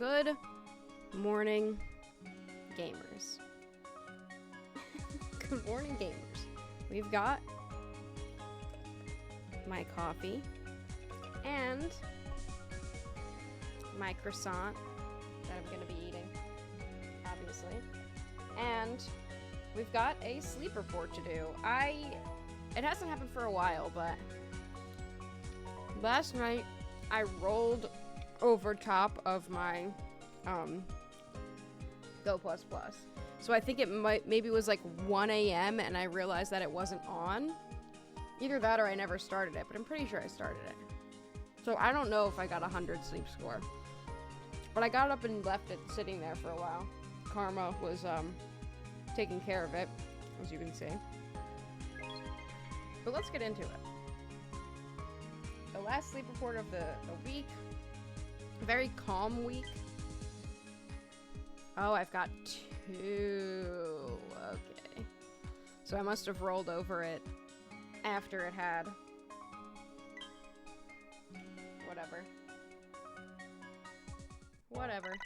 Good morning, gamers. Good morning, gamers. We've got my coffee and my croissant that I'm going to be eating, obviously. And we've got a sleep report to do. It hasn't happened for a while, but last night I rolled over top of my Go++. So I think it maybe was like 1 a.m. and I realized that it wasn't on. Either that or I never started it, but I'm pretty sure I started it. So I don't know if I got 100 sleep score. But I got up and left it sitting there for a while. Karma was taking care of it, as you can see. But let's get into it. The last sleep report of the week. Very calm week. Oh, I've got 2. Okay. So I must have rolled over it after it had. Whatever. Whatever.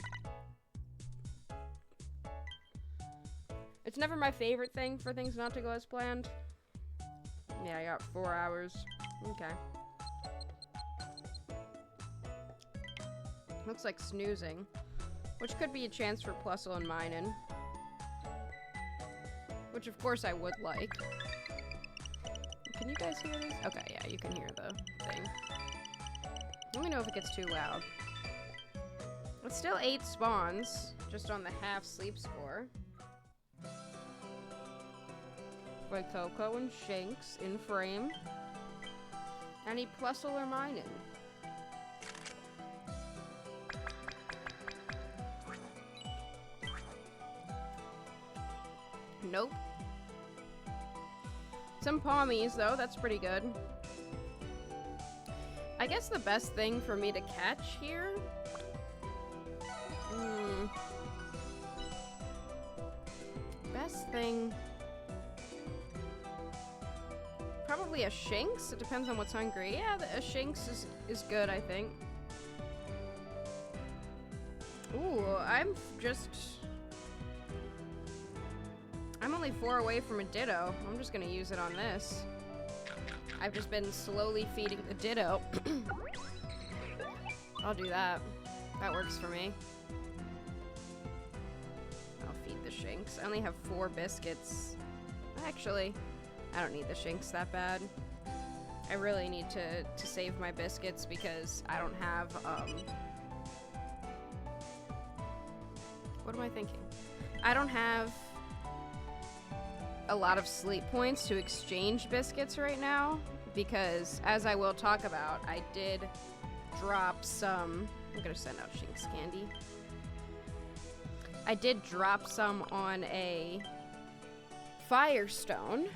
It's never my favorite thing for things not to go as planned. Yeah, I got 4 hours. Okay. Looks like snoozing, which could be a chance for Plusle and Minen. Which, of course, I would like. Can you guys hear this? Okay, yeah, you can hear the thing. Let me know if it gets too loud. It's still 8 spawns, just on the half sleep score. By Coco and Shanks in frame. Any Plusle or Minen? Nope. Some Pommies, though. That's pretty good. I guess the best thing for me to catch here... Best thing... Probably a Shanks. It depends on what's hungry. Yeah, a Shanks is good, I think. Ooh, I'm only 4 away from a Ditto. I'm just gonna use it on this. I've just been slowly feeding the Ditto. I'll do that. That works for me. I'll feed the Shanks. I only have 4 biscuits. Actually, I don't need the Shanks that bad. I really need to save my biscuits because I don't have, what am I thinking? I don't have a lot of sleep points to exchange biscuits right now because, as I will talk about, I did drop some... I'm gonna send out Shanks candy. I did drop some on a Firestone.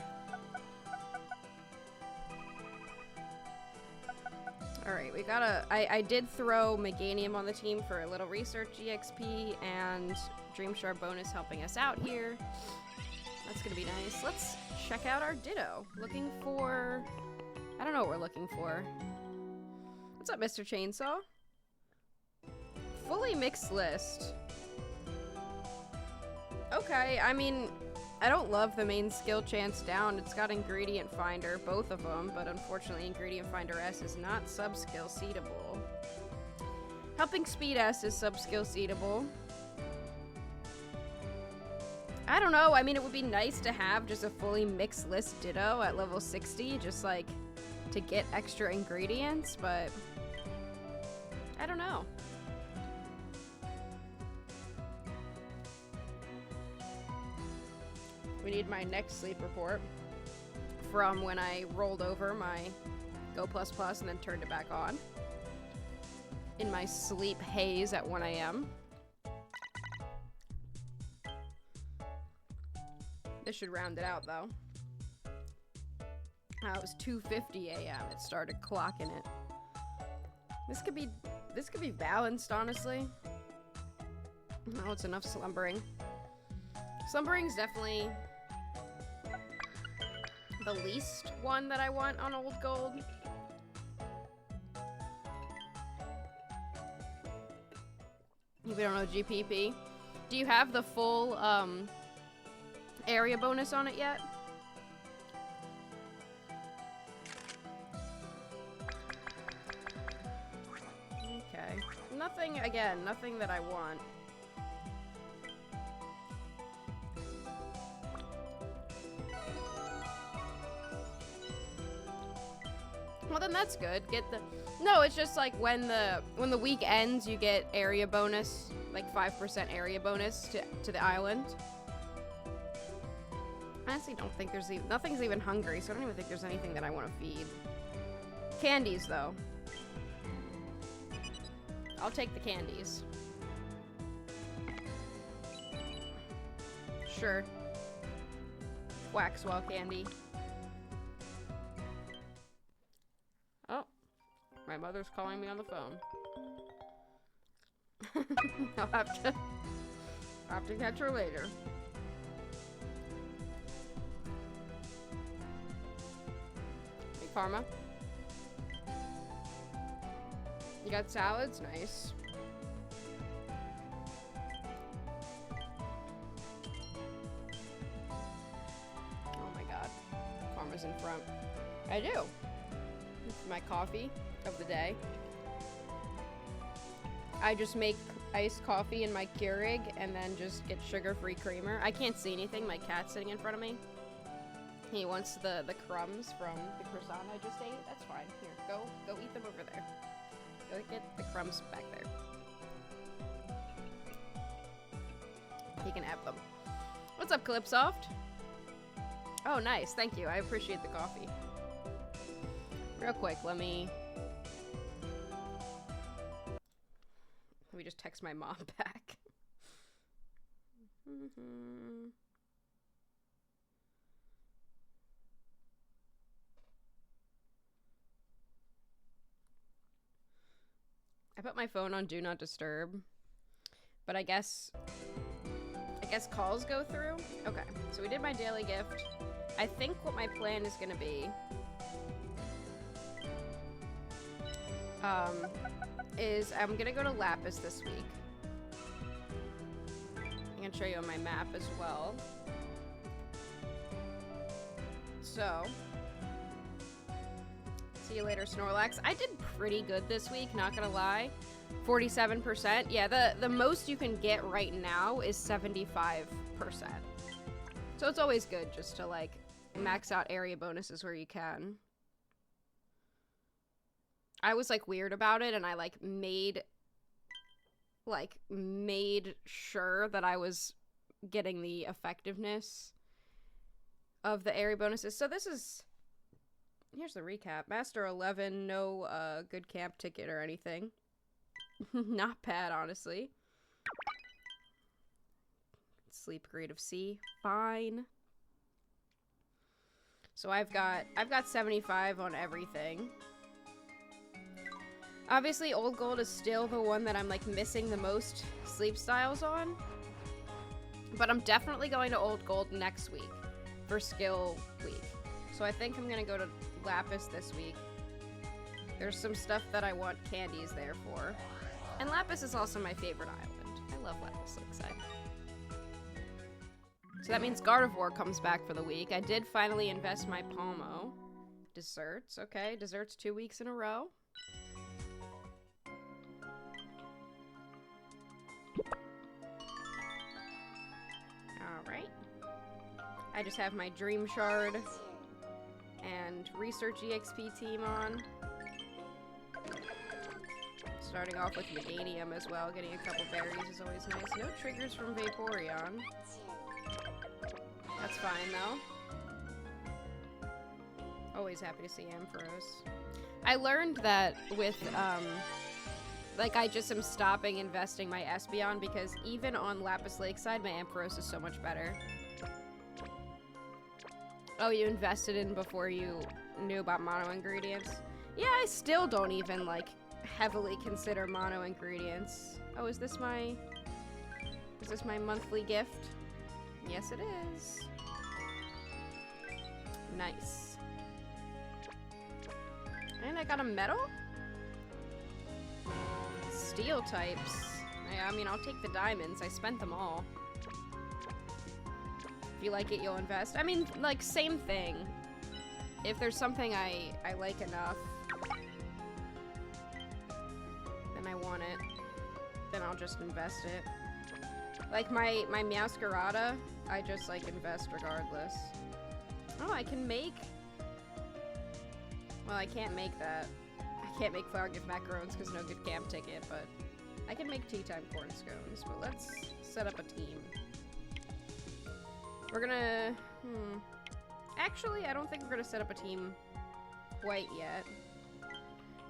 Alright, we gotta... I did throw Meganium on the team for a little research EXP and Dreamshark bonus helping us out here. That's gonna be nice. Let's check out our Ditto. Looking for... I don't know what we're looking for. What's up, Mr. Chainsaw? Fully mixed list. Okay, I mean, I don't love the main skill chance down. It's got Ingredient Finder, both of them, but unfortunately Ingredient Finder S is not sub-skill seedable. Helping Speed S is sub-skill seedable. I don't know, I mean, it would be nice to have just a fully mixed list Ditto at level 60, just like to get extra ingredients, but I don't know. We need my next sleep report from when I rolled over my Go++ and then turned it back on in my sleep haze at 1 a.m. This should round it out, though. It was 2:50 a.m. It started clocking it. This could be balanced, honestly. Oh, it's enough slumbering. Slumbering's definitely the least one that I want on Old Gold. If you don't know GPP. Do you have the full area bonus on it yet? Okay. Nothing, again, nothing that I want. Well, then that's good. Get the... No, it's just like when the week ends, you get area bonus, like 5% area bonus to the island. I honestly don't think there's even... Nothing's even hungry, so I don't even think there's anything that I want to feed. Candies, though. I'll take the candies. Sure. Waxwell candy. Oh. My mother's calling me on the phone. I'll have to catch her later. Hey, Karma. You got salads? Nice. Oh my god. Karma's in front. I do. It's my coffee of the day. I just make iced coffee in my Keurig and then just get sugar-free creamer. I can't see anything. My cat's sitting in front of me. He wants the crumbs from the croissant I just ate. That's fine. Here, go eat them over there. Go get the crumbs back there. He can have them. What's up, Clipsoft? Oh, nice. Thank you. I appreciate the coffee. Real quick, let me just text my mom back. I put my phone on Do Not Disturb, but I guess calls go through? Okay, so we did my daily gift. I think what my plan is gonna be is I'm gonna go to Lapis this week. I'm gonna show you on my map as well. So, see you later, Snorlax. I did pretty good this week, not gonna lie. 47%. Yeah, the most you can get right now is 75%. So it's always good just to, like, max out area bonuses where you can. I was, like, weird about it, and I, like, made sure that I was getting the effectiveness of the area bonuses. So this is... Here's the recap. Master 11, no good camp ticket or anything. Not bad, honestly. Sleep grade of C. Fine. So I've got 75 on everything. Obviously, Old Gold is still the one that I'm, like, missing the most sleep styles on. But I'm definitely going to Old Gold next week for skill week. So I think I'm gonna go to Lapis this week. There's some stuff that I want candies there for. And Lapis is also my favorite island. I love Lapis Lakeside. So that means Gardevoir comes back for the week. I did finally invest my Palmo. Desserts, okay. Desserts 2 weeks in a row. Alright. I just have my Dream Shard and Research EXP team on. Starting off with Meganium as well. Getting a couple berries is always nice. No triggers from Vaporeon. That's fine, though. Always happy to see Ampharos. I learned that with, like, I just am stopping investing my Espeon because even on Lapis Lakeside, my Ampharos is so much better. Oh, you invested in before you knew about mono ingredients? Yeah, I still don't even, like, heavily consider mono ingredients. Oh, is this my monthly gift? Yes, it is. Nice. And I got a medal? Steel types. I mean, I'll take the diamonds. I spent them all. If you like it, you'll invest. I mean, like, same thing. If there's something I like enough, and I want it, then I'll just invest it. Like, my Meowscarada, I just, like, invest regardless. Oh, I can make... Well, I can't make that. I can't make Flower Gift Macarons because no good camp ticket, but I can make Tea Time Corn Scones. But let's set up a team. We're gonna... Actually, I don't think we're gonna set up a team quite yet.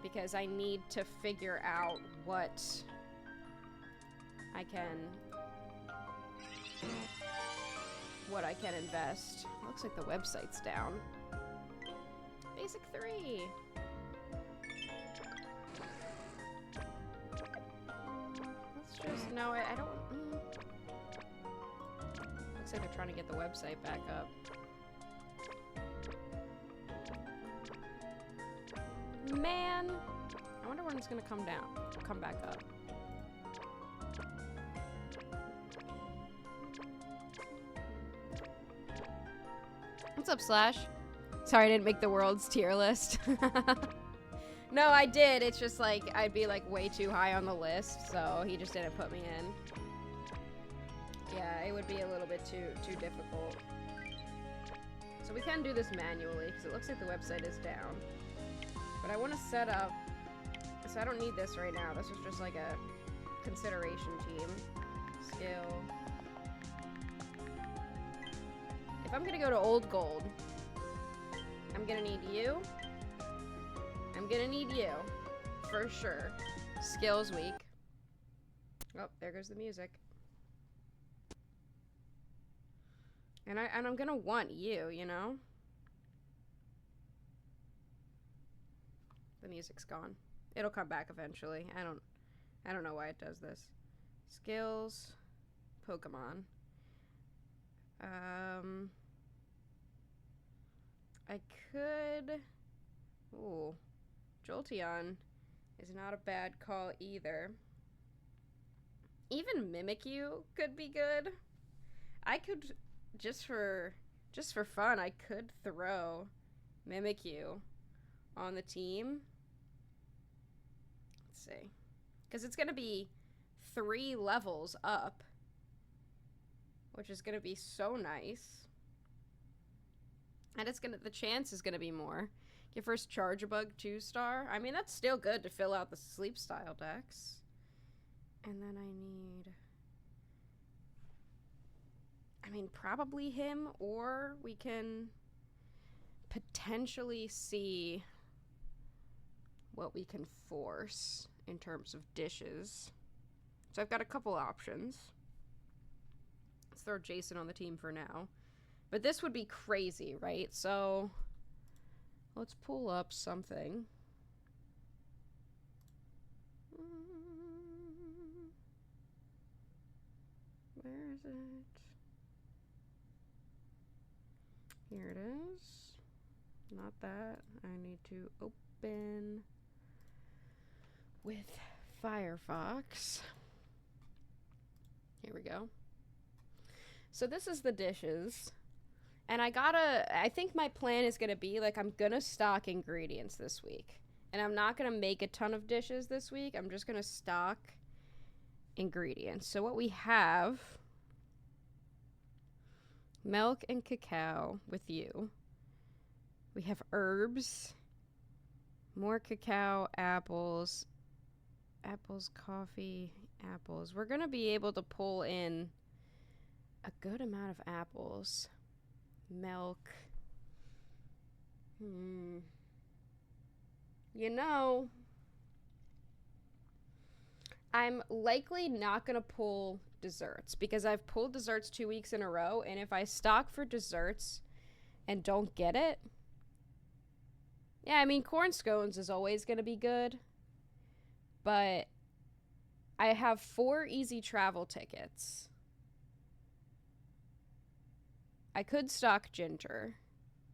Because I need to figure out what I can invest. Looks like the website's down. Basic 3. Let's just... No, I don't... Looks like they're trying to get the website back up. Man! I wonder when it's gonna come back up. What's up, Slash? Sorry I didn't make the world's tier list. No, I did. It's just like, I'd be like way too high on the list, so he just didn't put me in. Yeah, it would be a little bit too difficult. So we can do this manually, because it looks like the website is down. But I want to set up, so I don't need this right now. This is just like a consideration team. Skill. If I'm gonna go to Old Gold, I'm gonna need you. I'm gonna need you. For sure. Skills week. Oh, there goes the music. And I'm gonna want you, you know? The music's gone. It'll come back eventually. I don't know why it does this. Skills. Pokemon. I could... Ooh. Jolteon is not a bad call either. Even Mimikyu could be good. I could, just for fun, I could throw Mimikyu on the team. Let's see. Because it's going to be 3 levels up. Which is going to be so nice. And it's going to, the chance is going to be more. Your first Charge-a-Bug 2-star. I mean, that's still good to fill out the sleep style decks. And then I mean, probably him, or we can potentially see what we can force in terms of dishes. So I've got a couple options. Let's throw Jason on the team for now. But this would be crazy, right? So let's pull up something. Where is it? Here it is. Not that. I need to open with Firefox. Here we go. So this is the dishes. And I think my plan is going to be, like, I'm going to stock ingredients this week. And I'm not going to make a ton of dishes this week. I'm just going to stock ingredients. So what we have, milk and cacao with you. We have herbs, more cacao, apples, coffee, apples. We're going to be able to pull in a good amount of apples. Milk. You know, I'm likely not going to pull desserts because I've pulled desserts 2 weeks in a row, and if I stock for desserts and don't get it, yeah, I mean, corn scones is always going to be good, but I have 4 easy travel tickets. I could stock ginger.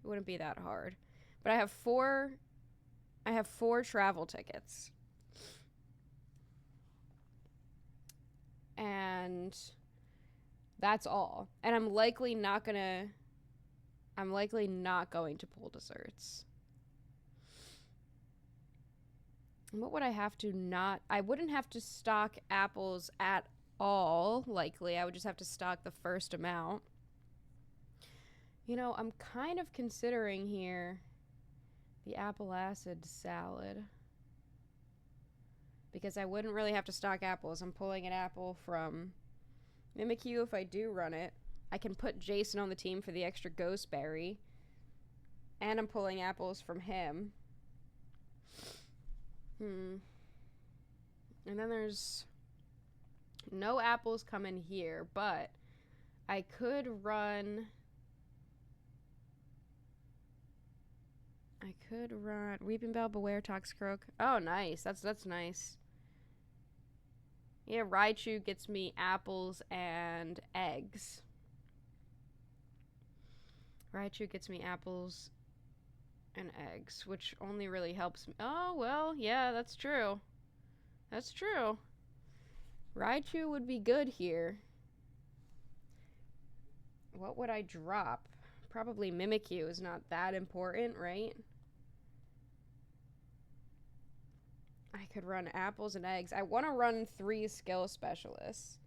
It wouldn't be that hard. But I have 4 travel tickets. and that's all. And I'm likely not going to pull desserts. And what would I have to not... I wouldn't have to stock apples at all, likely. I would just have to stock the first amount. You know, I'm kind of considering here the apple acid salad. Because I wouldn't really have to stock apples. I'm pulling an apple from Mimikyu if I do run it. I can put Jason on the team for the extra ghost berry. And I'm pulling apples from him. And then there's no apples coming here, but I could run Weeping Bell, Beware, Toxicroak. Oh, nice. That's nice. Yeah, Raichu gets me apples and eggs. Raichu gets me apples and eggs, which only really helps me. Oh, well, yeah, that's true. That's true. Raichu would be good here. What would I drop? Probably Mimikyu is not that important, right? I could run apples and eggs. I want to run 3 skill specialists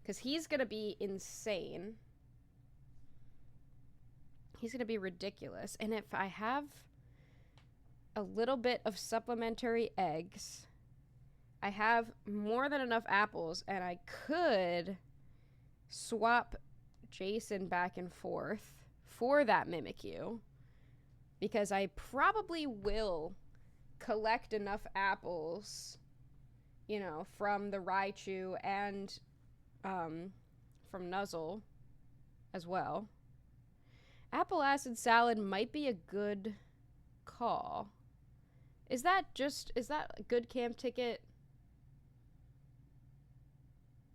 because he's going to be insane. He's going to be ridiculous. And if I have a little bit of supplementary eggs, I have more than enough apples, and I could swap Jason back and forth for that Mimikyu, because I probably will collect enough apples, you know, from the Raichu and from Nuzzle as well. Apple acid salad might be a good call. Is that a good camp ticket?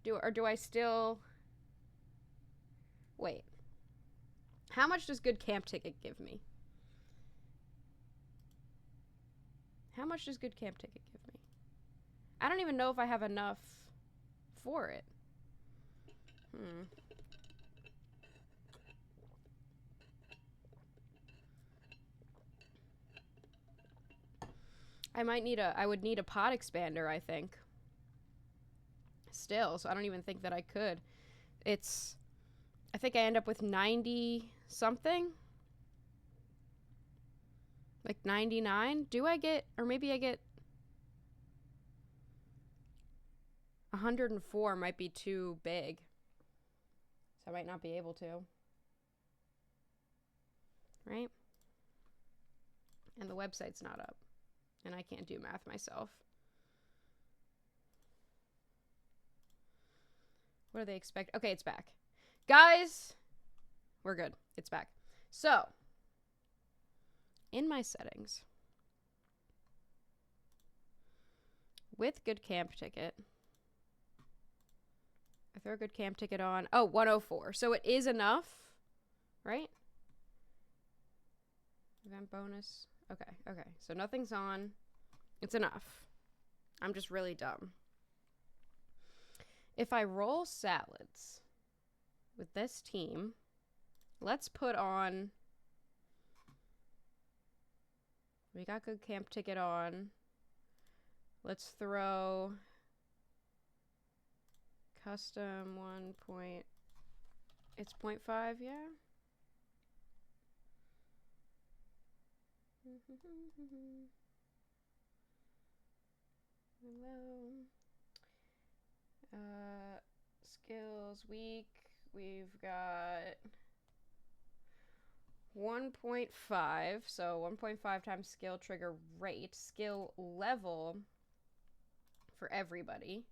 Do I still... Wait. How much does good camp ticket give me? How much does good camp ticket give me? I don't even know if I have enough for it. I would need a pot expander, I think. Still, so I don't even think that I could. I think I end up with 90 something. Like 99? Do I get, or maybe I get 104 might be too big. So I might not be able to. Right? And the website's not up. And I can't do math myself. What do they expect? Okay, it's back. Guys, we're good. It's back. So, in my settings, with good camp ticket, I throw a good camp ticket on. Oh, 104. So it is enough, right? Event bonus. Okay. So nothing's on. It's enough. I'm just really dumb. If I roll salads with this team, let's put on... We got good camp ticket on. Let's throw custom 1 point... It's 0.5, yeah? Hello. Skills week. We've got 1.5. So 1.5 times skill trigger rate. Skill level for everybody.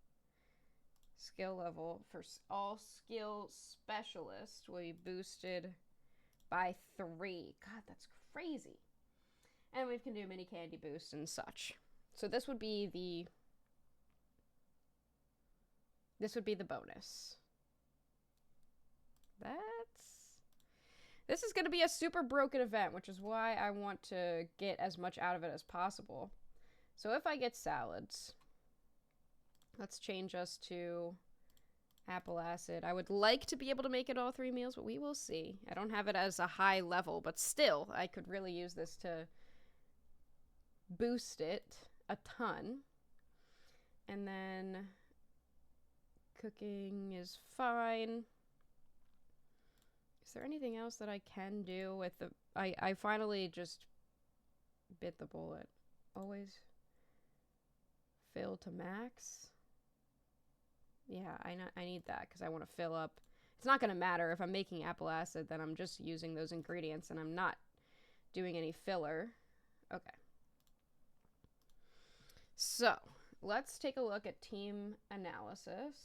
Skill level for all skill specialists will be boosted by 3. God, that's crazy. And we can do mini candy boost and such. So this would be the bonus. This is going to be a super broken event, which is why I want to get as much out of it as possible. So if I get salads, let's change us to apple acid. I would like to be able to make it all 3 meals, but we will see. I don't have it as a high level, but still, I could really use this to boost it a ton. And then cooking is fine. Is there anything else that I can do with the... I finally just bit the bullet. Always fill to max. Yeah, I need that because I want to fill up. It's not going to matter if I'm making apple acid, then I'm just using those ingredients and I'm not doing any filler. Okay. So, let's take a look at team analysis.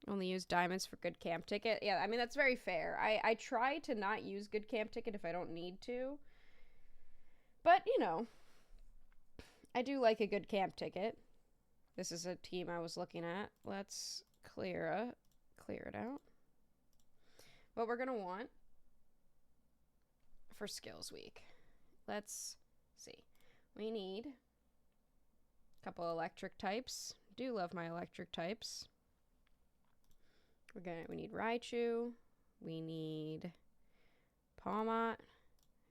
Only use diamonds for good camp ticket. Yeah, I mean, that's very fair. I try to not use good camp ticket if I don't need to. But, you know, I do like a good camp ticket. This is a team I was looking at. Let's clear it out. What we're going to want for skills week. Let's see. We need a couple electric types. Do love my electric types. We need Raichu, we need Palmot,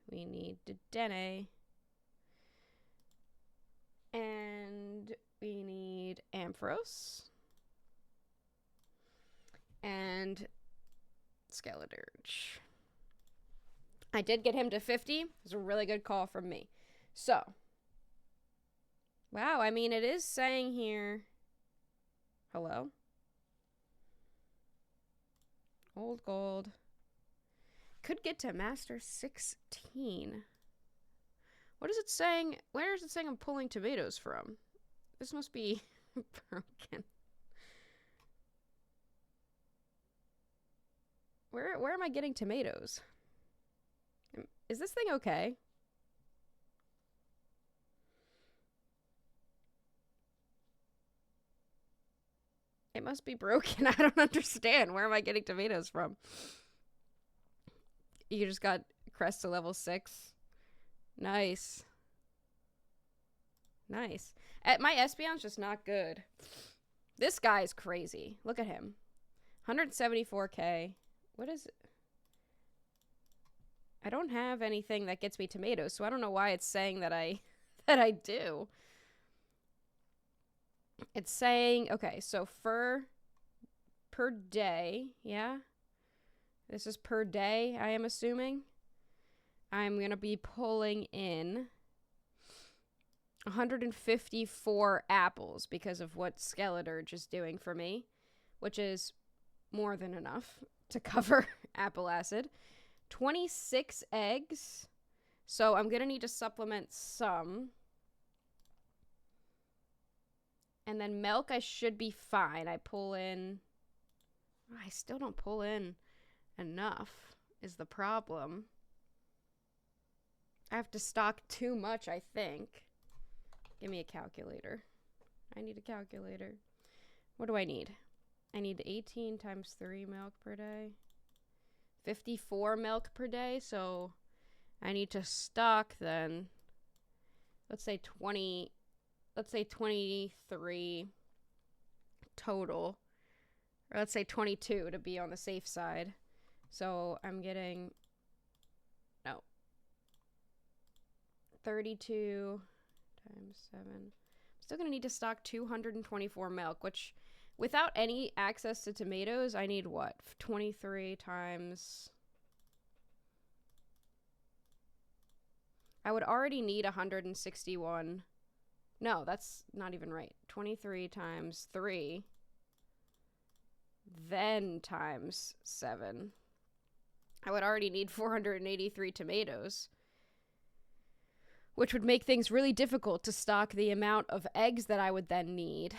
we need Dedenne, and we need Ampharos, and Skeledirge. I did get him to 50. It was a really good call from me. So, wow, I mean, it is saying here, hello? Old gold. Could get to master 16. What is it saying? Where is it saying I'm pulling tomatoes from? This must be broken. Where am I getting tomatoes? Is this thing okay? It must be broken. I don't understand. Where am I getting tomatoes from? You just got crest to level 6. Nice. Nice. My Espeon's just not good. This guy's crazy. Look at him. 174k. What is it? I don't have anything that gets me tomatoes, so I don't know why it's saying that I do. It's saying, okay, so per day, yeah? This is per day, I am assuming. I'm going to be pulling in 154 apples because of what Skeledirge is doing for me, which is more than enough to cover apple acid. 26 eggs, so I'm going to need to supplement some. And then milk, I should be fine. I pull in... I still don't pull in enough, is the problem. I have to stock too much, I think. Give me a calculator. I need a calculator. What do I need? I need 18 times 3 milk per day. 54 milk per day, so I need to stock then, let's say 23 total, or let's say 22 to be on the safe side. So I'm getting, no, 32 times 7. I'm still going to need to stock 224 milk, which without any access to tomatoes, I need what? 23 times... I would already need 161. No, that's not even right. 23 times 3. Then times 7. I would already need 483 tomatoes. Which would make things really difficult to stock the amount of eggs that I would then need.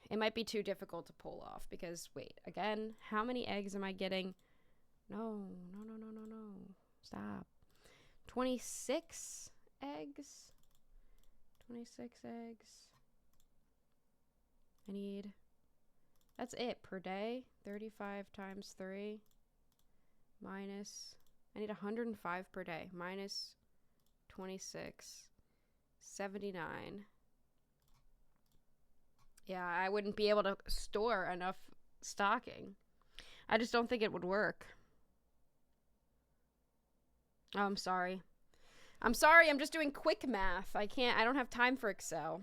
It might be too difficult to pull off because, wait, again, how many eggs am I getting? No. Stop. 26 eggs. 26 eggs. I need, that's it per day. 35 times 3 minus, I need 105 per day minus 26, 79. Yeah, I wouldn't be able to store enough stocking. I just don't think it would work. Oh, I'm sorry. I'm sorry, I'm just doing quick math. I don't have time for Excel.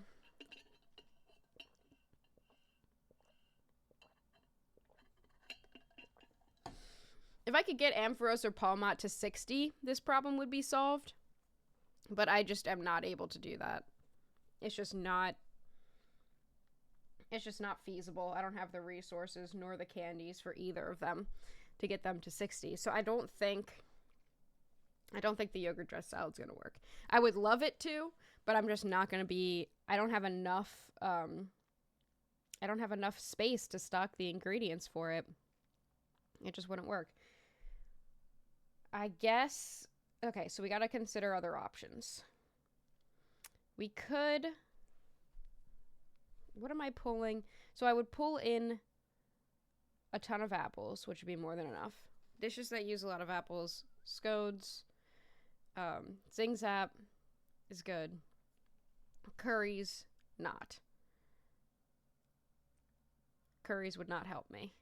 If I could get Ampharos or Palmot to 60, this problem would be solved. But I just am not able to do that. It's just not feasible. I don't have the resources nor the candies for either of them to get them to 60. So I don't think the yogurt dressed salad's going to work. I would love it to, but I'm just not going to be I don't have enough space to stock the ingredients for it. It just wouldn't work. I guess okay, so we got to consider other options. We could what am I pulling? So I would pull in a ton of apples, which would be more than enough. Dishes that use a lot of apples, scones, Zing Zap is good. Curries, not. Curries would not help me.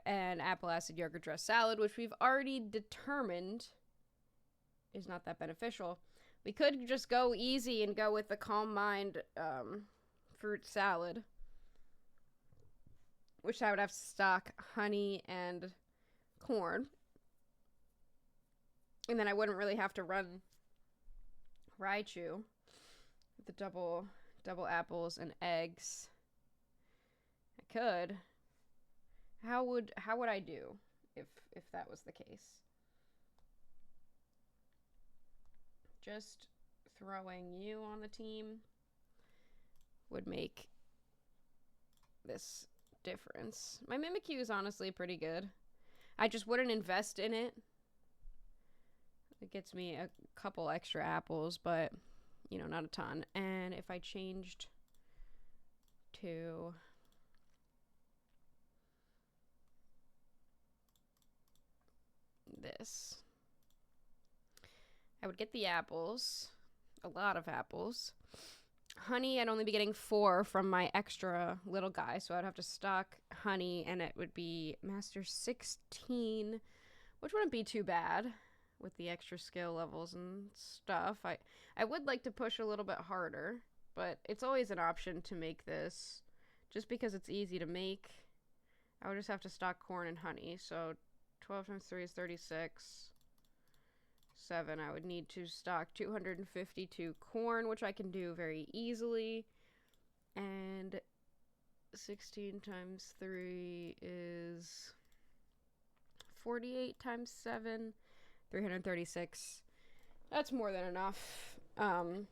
And apple acid yogurt dressed salad, which we've already determined is not that beneficial. We could just go easy and go with the Calm Mind fruit salad, which I would have to stock honey and corn. And then I wouldn't really have to run Raichu with the double apples and eggs. I could. How would I do if that was the case? Just throwing you on the team would make this difference. My Mimikyu is honestly pretty good. I just wouldn't invest in it. It gets me a couple extra apples, but, you know, not a ton. And if I changed to this, I would get the apples, a lot of apples. Honey, I'd only be getting 4 from my extra little guy, so I'd have to stock honey, and it would be Master 16, which wouldn't be too bad with the extra skill levels and stuff. I would like to push a little bit harder, but it's always an option to make this. Just because it's easy to make, I would just have to stock corn and honey. So 12 times 3 is 36. 7, I would need to stock 252 corn, which I can do very easily. And 16 times 3 is 48 times 7, 336. That's more than enough. I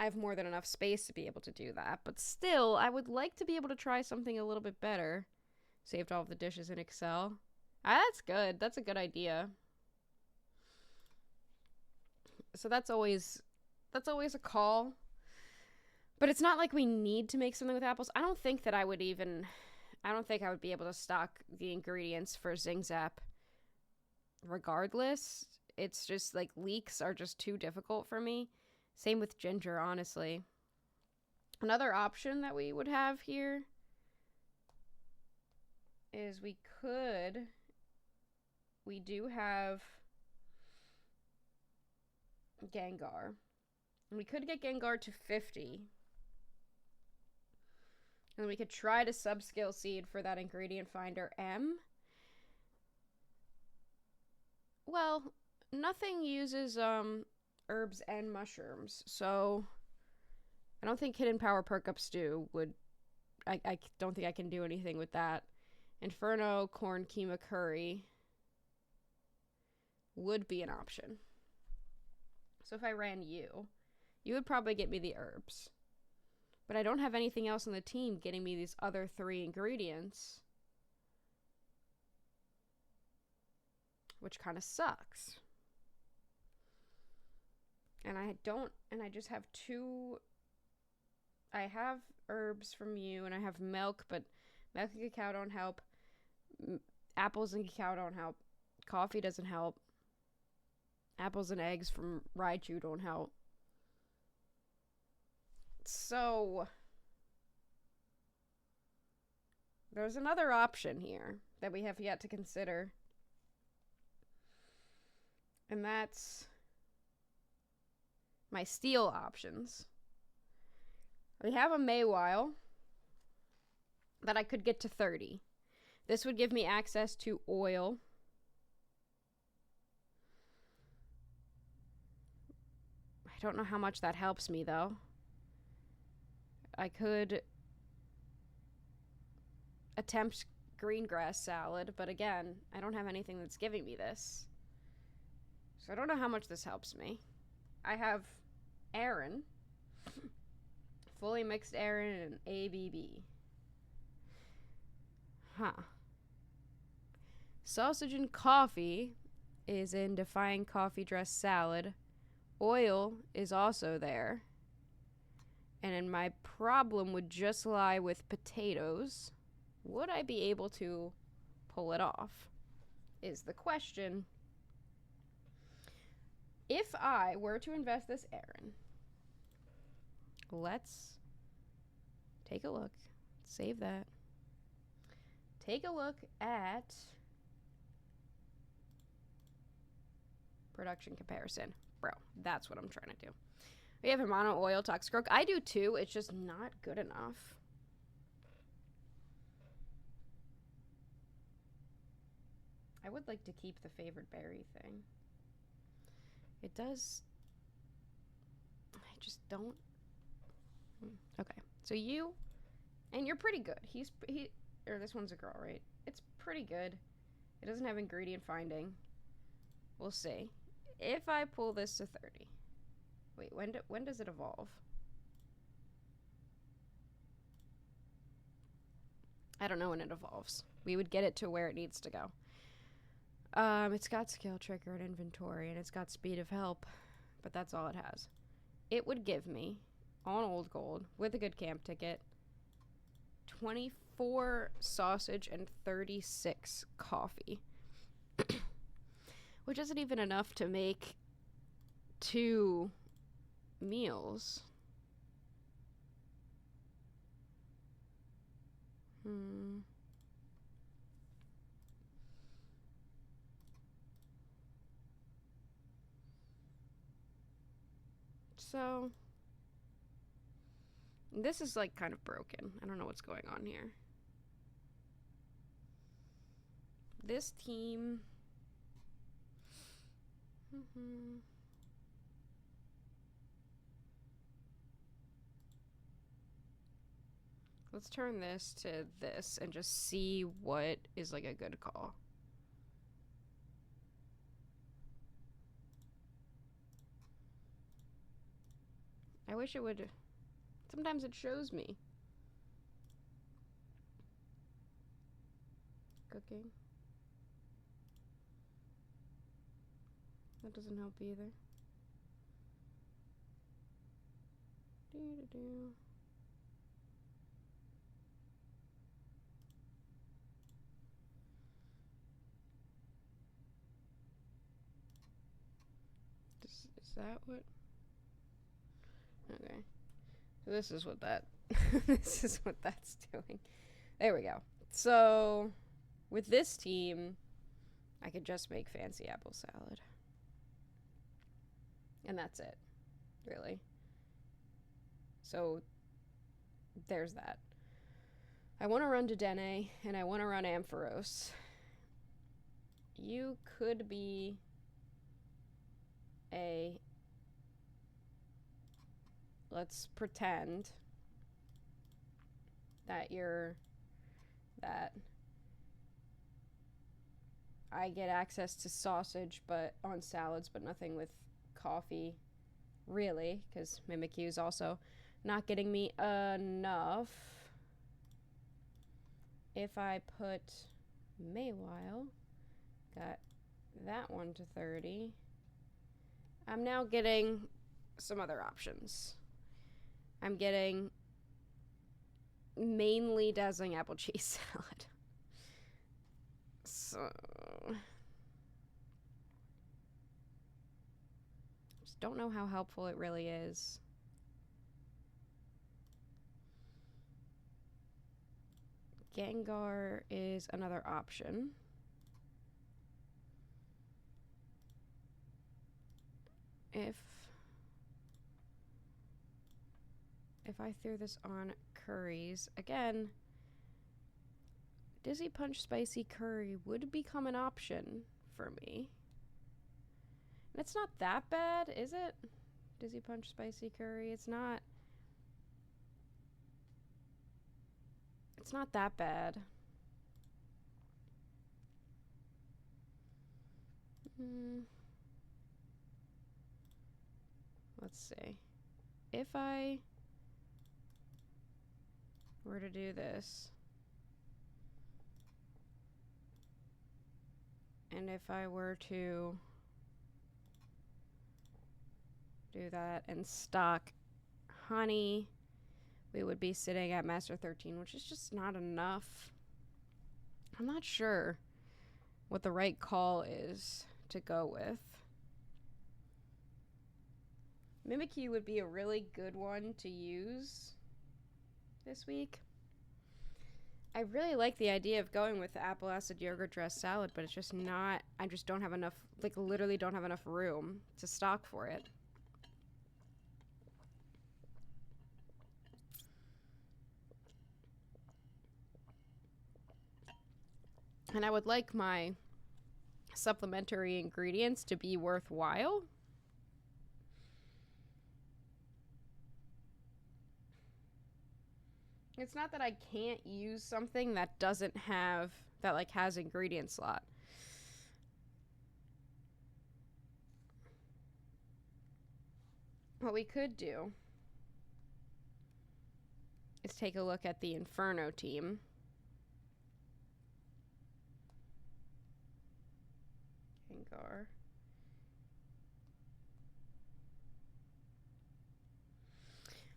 have more than enough space to be able to do that. But still, I would like to be able to try something a little bit better. Saved all of the dishes in Excel. That's good. That's a good idea. So that's always a call. But it's not like we need to make something with apples. I don't think I would be able to stock the ingredients for Zing Zap regardless. It's just like leeks are just too difficult for me. Same with ginger, honestly. Another option that we would have here is we do have Gengar. We could get Gengar to 50. And we could try to subskill seed for that ingredient finder M. Well, nothing uses herbs and mushrooms, so I don't think Hidden Power Perk Up Stew would. I don't think I can do anything with that. Inferno Corn Keema Curry would be an option. So if I ran you would probably get me the herbs. But I don't have anything else on the team getting me these other 3 ingredients. Which kind of sucks. And I just have 2. I have herbs from you, and I have milk, but milk and cacao don't help. Apples and cacao don't help. Coffee doesn't help. Apples and eggs from Raichu don't help. So there's another option here that we have yet to consider. And that's my steal options. We have a Maywile that I could get to 30. This would give me access to oil. I don't know how much that helps me, though. I could attempt green grass salad, but again, I don't have anything that's giving me this. So I don't know how much this helps me. I have Aaron. Fully mixed Aaron and ABB. Huh. Sausage and coffee is in Defying Coffee Dress Salad. Oil is also there. And then my problem would just lie with potatoes. Would I be able to pull it off? Is the question. If I were to invest this Aaron, let's take a look. Save that. Take a look at production comparison. Bro, that's what I'm trying to do. We have a mono oil toxic oak. I do too. It's just not good enough. I would like to keep the favored berry thing. It does. I just don't. Okay. So you, and you're pretty good. Or this one's a girl, right? It's pretty good. It doesn't have ingredient finding. We'll see. If I pull this to 30. Wait, when does it evolve? I don't know when it evolves. We would get it to where it needs to go. It's got skill trigger and inventory, and it's got speed of help, but that's all it has. It would give me, on old gold, with a good camp ticket, 24 sausage and 36 coffee. Which isn't even enough to make 2 meals. So, this is like kind of broken. I don't know what's going on here. This team... Let's turn this to this and just see what is like a good call. I wish it would. Sometimes it shows me. Cooking. That doesn't help either. Do-do-do. Is that what? Okay. So this is what that this is what that's doing. There we go. So with this team, I could just make fancy apple salad. And that's it, really. So there's that. I want to run Dedenne, and I want to run Ampharos. You could be a... Let's pretend that you're... that I get access to sausage but on salads, but nothing with coffee, really, because Mimikyu is also not getting me enough. If I put Maywile, got that one to 30, I'm now getting some other options. I'm getting mainly Dazzling Apple Cheese Salad. So... just don't know how helpful it really is. Gengar is another option. If I threw this on curries, again, Dizzy Punch Spicy Curry would become an option for me. And it's not that bad, is it? Dizzy Punch Spicy Curry, it's not that bad. Let's see. If I were to do this, and if I were to do that and stock honey, we would be sitting at Master 13, which is just not enough. I'm not sure what the right call is to go with. Mimikyu would be a really good one to use this week. I really like the idea of going with the apple acid yogurt dressed salad, but it's just not, I just don't have enough, like literally don't have enough room to stock for it. And I would like my supplementary ingredients to be worthwhile. It's not that I can't use something that doesn't have, that like has ingredient slot. What we could do is take a look at the Inferno team. Gengar.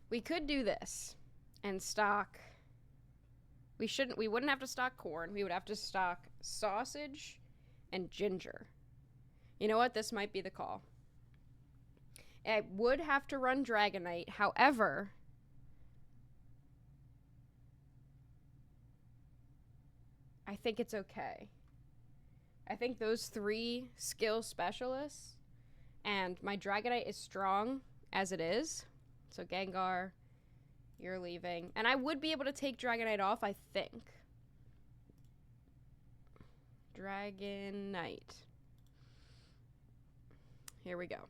We could do this and stock. We wouldn't have to stock corn. We would have to stock sausage and ginger. You know what? This might be the call. I would have to run Dragonite. However, I think it's okay. I think those 3 skill specialists, and my Dragonite is strong as it is. So Gengar, you're leaving. And I would be able to take Dragonite off, I think. Dragonite. Here we go.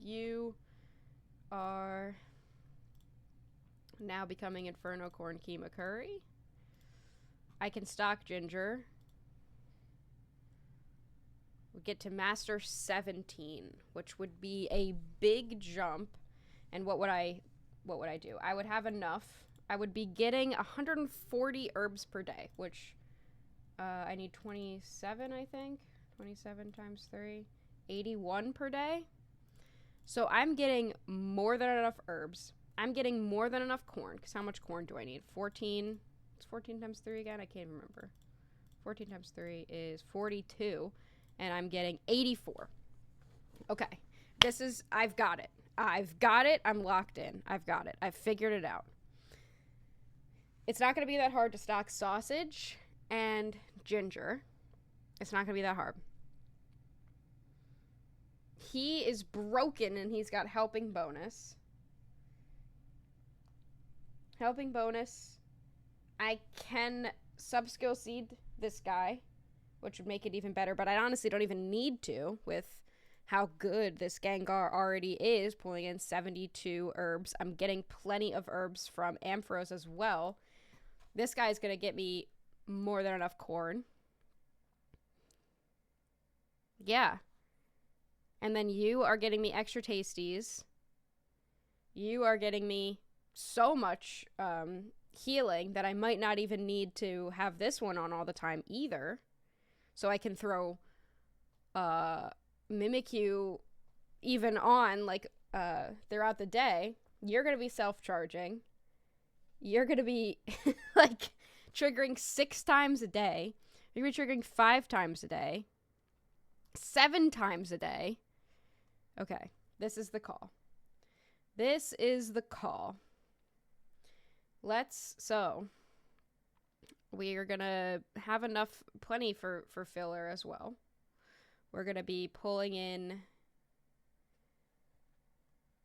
You are now becoming Inferno Corn Keema Curry. I can stock Ginger. We get to Master 17, which would be a big jump. And what would I do? I would have enough. I would be getting 140 herbs per day, which I need 27, I think. 27 times 3. 81 per day. So I'm getting more than enough herbs. I'm getting more than enough corn, because how much corn do I need? 14. It's 14 times 3 again? I can't remember. 14 times 3 is 42, and I'm getting 84. Okay. I've got it. I've got it. I'm locked in. I've got it. I've figured it out. It's not going to be that hard to stock sausage and ginger. It's not going to be that hard. He is broken and he's got helping bonus. Helping bonus. I can sub-skill seed this guy, which would make it even better, but I honestly don't even need to with how good this Gengar already is, pulling in 72 herbs. I'm getting plenty of herbs from Ampharos as well. This guy's going to get me more than enough corn. Yeah. And then you are getting me extra tasties. You are getting me so much healing that I might not even need to have this one on all the time either. So I can throw Mimikyu even on, like, throughout the day. You're going to be self-charging. You're going to be, like, triggering 6 times a day. You're going to be triggering 5 times a day. 7 times a day. Okay, this is the call. This is the call. Let's we are going to have plenty for filler as well. We're going to be pulling in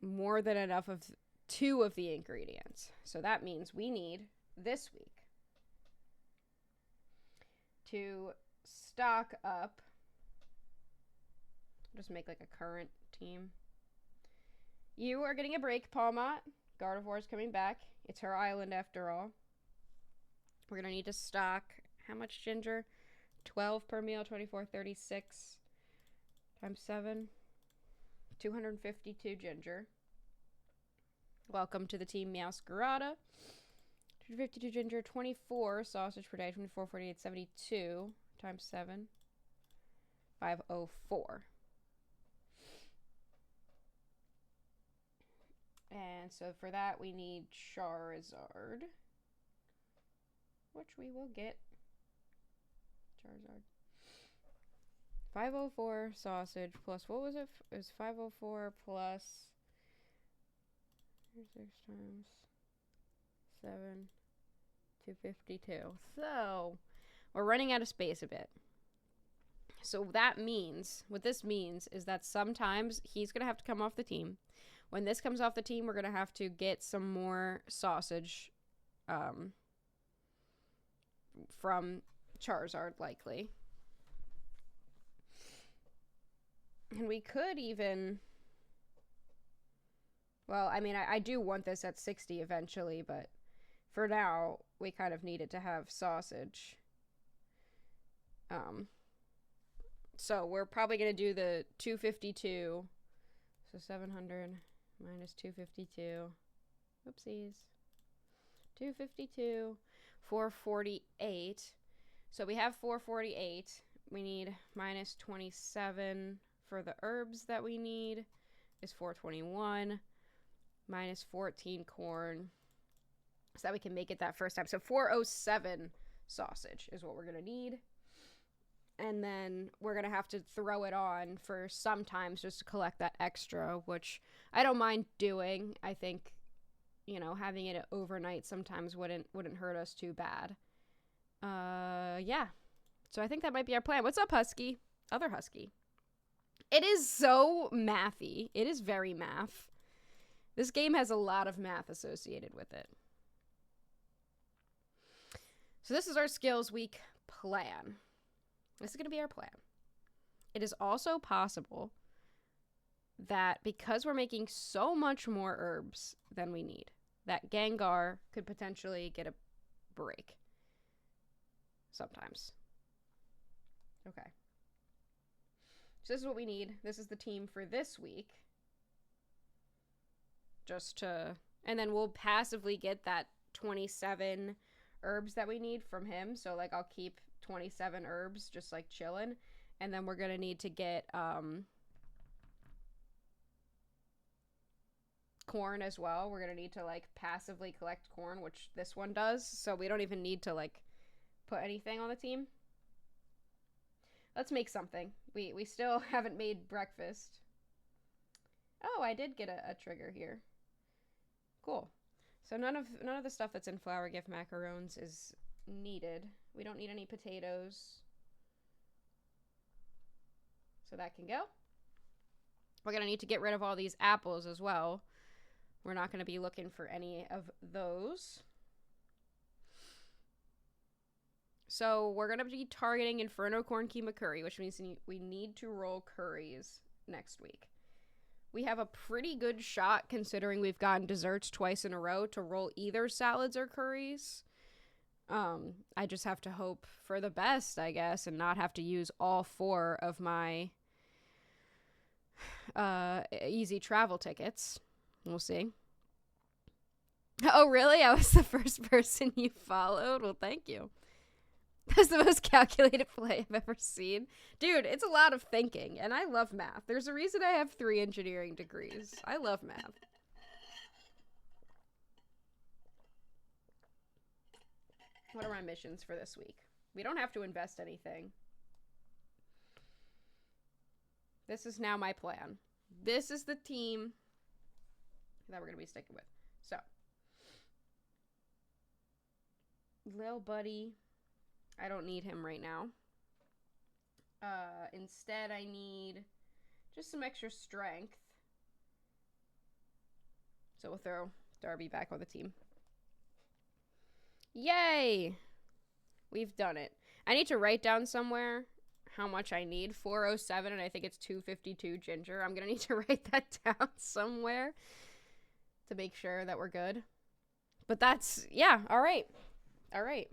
more than enough of 2 of the ingredients. So that means we need this week to stock up. Just make like a current team. You are getting a break, Palmot. Gardevoire's coming back. It's her island after all. We're going to need to stock how much ginger? 12 per meal, 24, 36 times 7. 252 ginger. Welcome to the team, Meowscarada. 252 ginger, 24 sausage per day, 24, 48, 72 times 7. 504. And so for that, we need Charizard, which we will get. Charizard. 504 sausage plus, what was it? It was 504 plus 6 times 7, 252. So we're running out of space a bit. So that means, what this means is that sometimes he's going to have to come off the team. When this comes off the team, we're going to have to get some more sausage from Charizard, likely. And we could even... Well, I mean, I do want this at 60 eventually, but for now, we kind of needed to have sausage. So we're probably going to do the 252. So 700 minus 252. Oopsies. 252. 448. So we have 448. We need minus 27 for the herbs that we need is 421. Minus 14 corn. So that we can make it that first time. So 407 sausage is what we're going to need. And then we're going to have to throw it on for sometimes just to collect that extra, which I don't mind doing. I think, you know, having it overnight sometimes wouldn't hurt us too bad. Yeah. So I think that might be our plan. What's up, Husky? Other Husky. It is so mathy. It is very math. This game has a lot of math associated with it. So this is our skills week plan. This is going to be our plan. It is also possible that because we're making so much more herbs than we need, that Gengar could potentially get a break. Sometimes. Okay. So this is what we need. This is the team for this week. And then we'll passively get that 27 herbs that we need from him. So, like, I'll keep 27 herbs just, like, chilling. And then we're going to need to get corn as well. We're going to need to, like, passively collect corn, which this one does. So we don't even need to, like, put anything on the team. Let's make something. We still haven't made breakfast. Oh, I did get a trigger here. Cool. So none of the stuff that's in Flower Gift Macarons is needed. We don't need any potatoes. So that can go. We're going to need to get rid of all these apples as well. We're not going to be looking for any of those. So we're going to be targeting Inferno Corn Keema Curry, which means we need to roll curries next week. We have a pretty good shot, considering we've gotten desserts twice in a row, to roll either salads or curries. I just have to hope for the best, I guess, and not have to use all 4 of my easy travel tickets. We'll see. Oh, really? I was the first person you followed? Well, thank you. That's the most calculated play I've ever seen. Dude, it's a lot of thinking, and I love math. There's a reason I have 3 engineering degrees. I love math. What are my missions for this week? We don't have to invest anything. This is now my plan. This is the team that we're going to be sticking with. So, Lil Buddy I don't need him right now. Instead, I need just some extra strength. So we'll throw Darby back on the team. Yay! We've done it. I need to write down somewhere how much I need. 407, and I think it's 252 ginger. I'm going to need to write that down somewhere to make sure that we're good. But that's, yeah, all right. All right.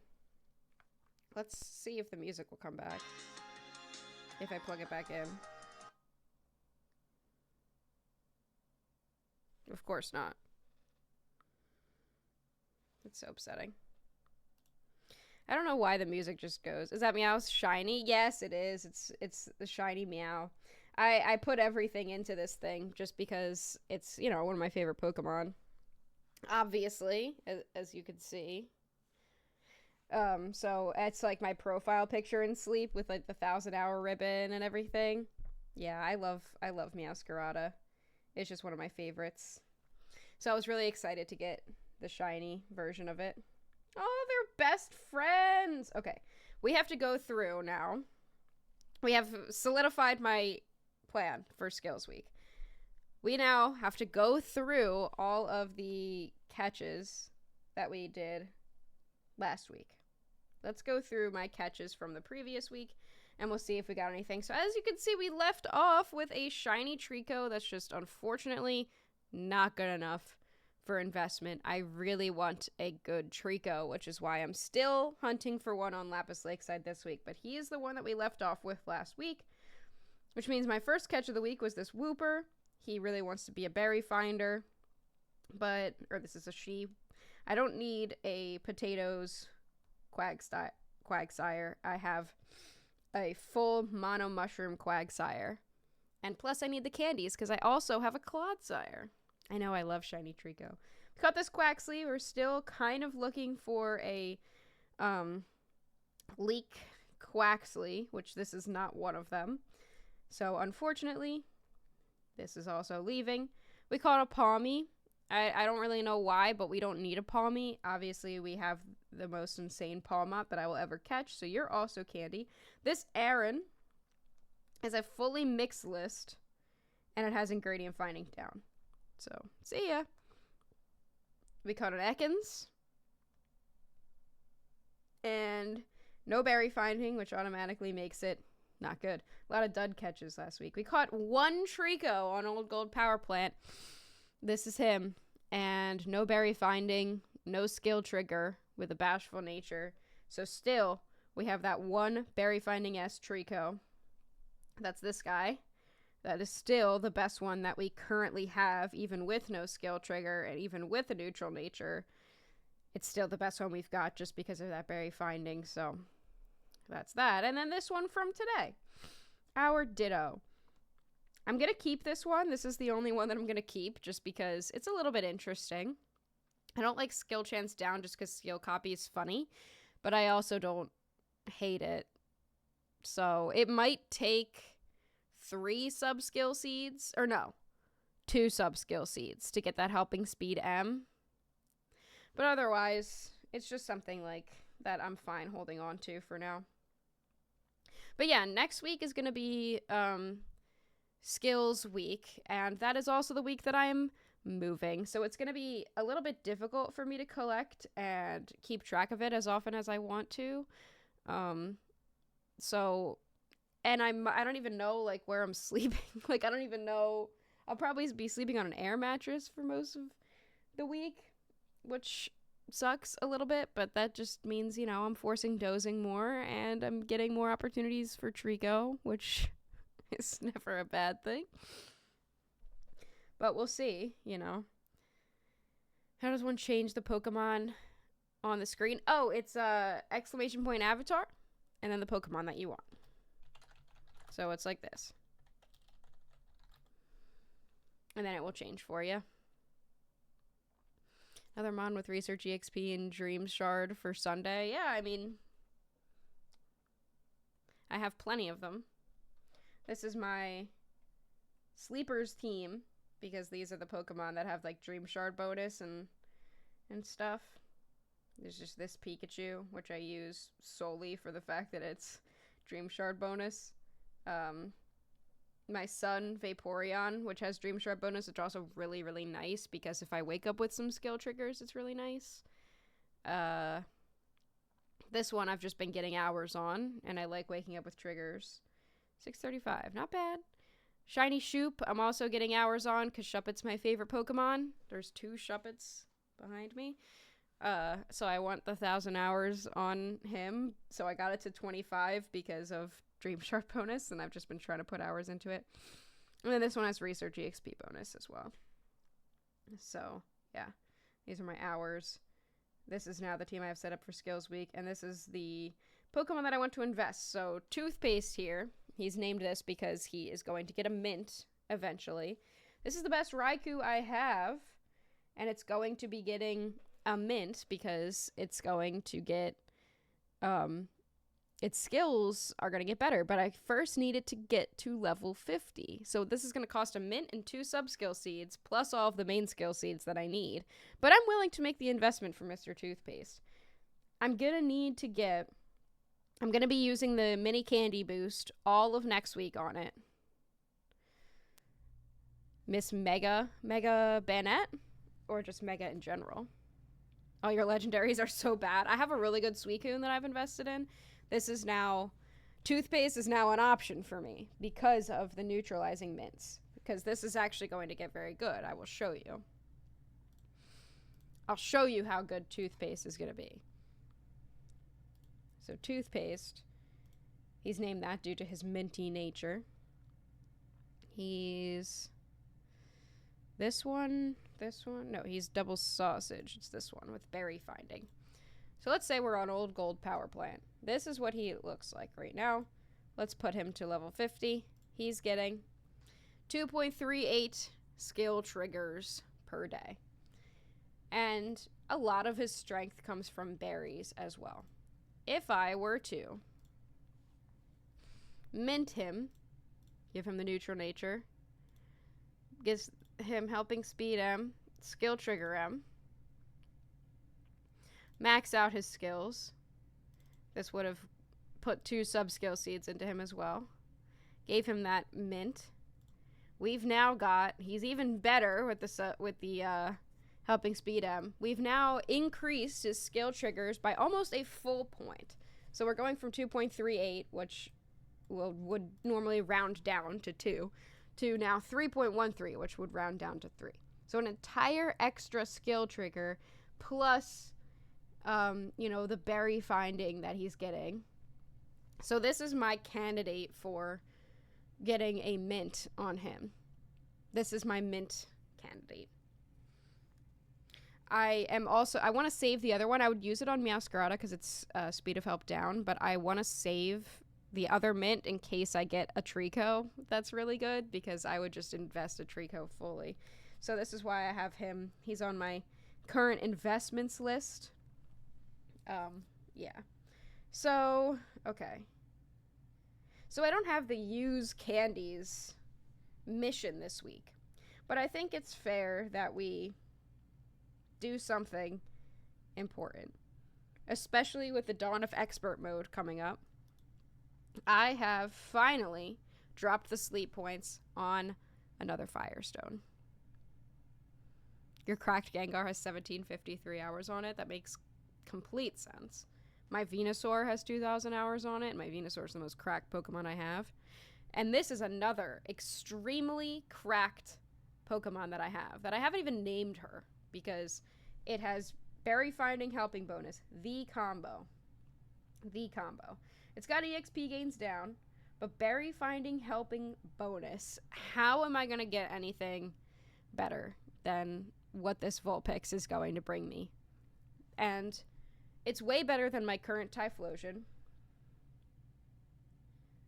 Let's see if the music will come back. If I plug it back in. Of course not. It's so upsetting. I don't know why the music just goes. Is that Meow shiny? Yes, it is. It's the shiny Meow. I put everything into this thing just because it's, you know, one of my favorite Pokemon. Obviously, as you can see. So it's like my profile picture in Sleep with like the 1,000-hour ribbon and everything. Yeah, I love Meowscarada. It's just one of my favorites. So I was really excited to get the shiny version of it. Oh, they're best friends. Okay, we have to go through now. We have solidified my plan for Skills Week. We now have to go through all of the catches that we did last week. Let's go through my catches from the previous week, and we'll see if we got anything. So as you can see, we left off with a shiny Trico that's just unfortunately not good enough for investment. I really want a good Trico, which is why I'm still hunting for one on Lapis Lakeside this week. But he is the one that we left off with last week, which means my first catch of the week was this Wooper. He really wants to be a berry finder, or this is a she. I don't need a potatoes Quagsire. I have a full mono mushroom Quagsire. And plus I need the candies because I also have a Clodsire. I know I love shiny Trico. We caught this Quaxley. We're still kind of looking for a leak Quaxley, which this is not one of them. So unfortunately, this is also leaving. We caught a Palmy. I don't really know why, but we don't need a Palmy. Obviously, we have the most insane Palmot that I will ever catch, so you're also candy. This Aaron is a fully mixed list, and it has ingredient finding down. So, see ya. We caught an Ekans. And no berry finding, which automatically makes it not good. A lot of dud catches last week. We caught one Trico on Old Gold Power Plant. This is him. And no berry finding, no skill trigger with a bashful nature. So still, we have that one berry finding S Trico. That's this guy. That is still the best one that we currently have, even with no skill trigger and even with a neutral nature. It's still the best one we've got just because of that berry finding. So that's that. And then this one from today. Our Ditto. I'm going to keep this one. This is the only one that I'm going to keep just because it's a little bit interesting. I don't like skill chance down just because skill copy is funny, but I also don't hate it. So it might take 3 sub-skill seeds, or no, 2 sub-skill seeds to get that helping speed M. But otherwise, it's just something like that I'm fine holding on to for now. But yeah, next week is going to be Skills Week, and that is also the week that I'm moving. So it's going to be a little bit difficult for me to collect and keep track of it as often as I want to. And I don't even know, like, where I'm sleeping. Like, I don't even know. I'll probably be sleeping on an air mattress for most of the week, which sucks a little bit, but that just means, you know, I'm forcing dozing more, and I'm getting more opportunities for Trico, which is never a bad thing. But we'll see, you know. How does one change the Pokemon on the screen? Oh, it's exclamation point avatar, and then the Pokemon that you want. So it's like this. And then it will change for you. Another Mon with Research EXP and Dream Shard for Sunday. Yeah, I mean, I have plenty of them. This is my Sleepers team, because these are the Pokemon that have, like, Dream Shard bonus and stuff. There's just this Pikachu, which I use solely for the fact that it's Dream Shard bonus. My son, Vaporeon, which has Dream Shard bonus, it's also really, really nice because if I wake up with some skill triggers, it's really nice. This one I've just been getting hours on, and I like waking up with triggers. 635, not bad. Shiny Shoop, I'm also getting hours on because Shuppet's my favorite Pokemon. There's 2 Shuppets behind me. So I want the 1,000 hours on him. So I got it to 25 because of Dream Shard bonus, and I've just been trying to put hours into it. And then this one has Research EXP bonus as well. So, yeah. These are my hours. This is now the team I have set up for Skills Week, and this is the Pokemon that I want to invest. So, Toothpaste here. He's named this because he is going to get a mint eventually. This is the best Raikou I have, and it's going to be getting a mint because it's going to get, its skills are going to get better, but I first needed to get to level 50. So this is going to cost a mint and 2 sub-skill seeds, plus all of the main skill seeds that I need. But I'm willing to make the investment for Mr. Toothpaste. I'm going to be using the mini candy boost all of next week on it. Miss Mega Banette, or just Mega in general. All your legendaries are so bad. I have a really good Suicune that I've invested in. Toothpaste is now an option for me because of the neutralizing mints. Because this is actually going to get very good. I will show you. I'll show you how good Toothpaste is going to be. So Toothpaste, he's named that due to his minty nature. He's this one, no, he's double sausage. It's this one with berry finding. So let's say we're on Old Gold Power Plant. This is what he looks like right now. Let's put him to level 50. He's getting 2.38 skill triggers per day. And a lot of his strength comes from berries as well. If I were to mint him, give him the neutral nature, gives him helping speed M, skill trigger M, max out his skills. This would have put 2 sub-skill seeds into him as well. Gave him that mint. We've now got, he's even better with the helping speed M. We've now increased his skill triggers by almost a full point. So we're going from 2.38, which would normally round down to 2, to now 3.13, which would round down to 3. So an entire extra skill trigger plus, the berry finding that he's getting. So this is my candidate for getting a mint on him. This is my mint candidate. I want to save the other one. I would use it on Meowscarada because it's speed of help down, but I want to save the other mint in case I get a Trico that's really good, because I would just invest a Trico fully. So this is why I have him. He's on my current investments list. Yeah. So, okay. So I don't have the use candies mission this week, but I think it's fair that we do something important, especially with the Dawn of Expert mode coming up. I have finally dropped the sleep points on another Firestone. Your cracked Gengar has 1753 hours on it. That makes complete sense. My Venusaur has 2,000 hours on it, and my Venusaur is the most cracked Pokemon I have. And this is another extremely cracked Pokemon that I have, that I haven't even named her, because it has berry finding helping bonus, the combo. It's got EXP gains down, but berry finding helping bonus. How am I going to get anything better than what this Vulpix is going to bring me? And it's way better than my current Typhlosion.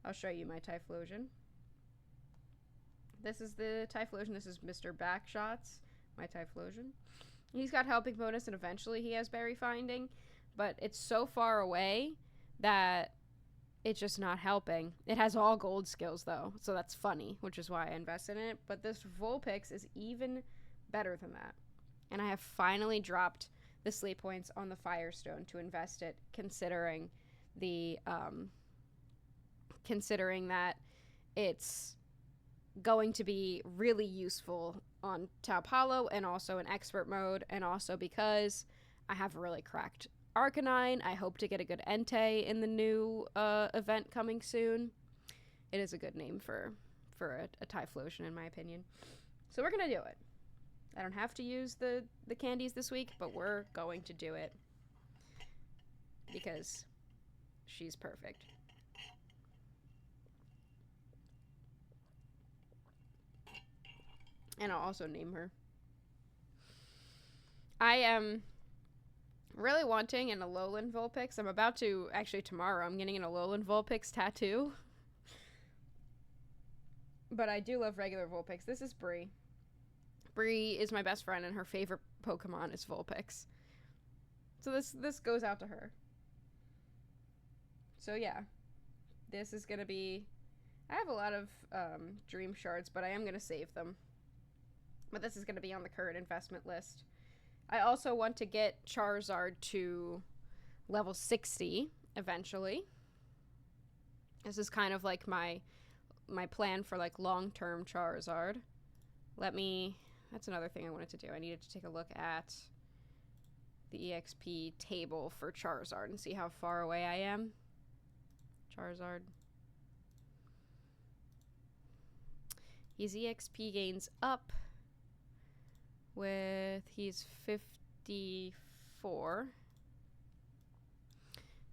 I'll show you my Typhlosion. This is the Typhlosion. This is Mr. Backshots, my Typhlosion. He's got helping bonus, and eventually he has berry finding, but it's so far away that it's just not helping. It has all gold skills, though, so that's funny, which is why I invested in it. But this Vulpix is even better than that. And I have finally dropped the sleep points on the Firestone to invest it, considering the considering that it's going to be really useful on Tau Hollow and also in expert mode, and also because I have a really cracked Arcanine. I hope to get a good Entei in the new event coming soon. It is a good name for a Typhlosion, in my opinion. So we're going to do it. I don't have to use the candies this week, but we're going to do it because she's perfect. And I'll also name her. I am really wanting an Alolan Vulpix. I'm about to, actually tomorrow, I'm getting an Alolan Vulpix tattoo. But I do love regular Vulpix. This is Bree. Bree is my best friend, and her favorite Pokemon is Vulpix. So this goes out to her. So yeah, this is going to be... I have a lot of Dream Shards, but I am going to save them. But this is going to be on the current investment list. I also want to get Charizard to level 60 eventually. This is kind of like my plan for like long-term Charizard. That's another thing I wanted to do. I needed to take a look at the EXP table for Charizard and see how far away I am. Charizard. His EXP gains up with, he's 54.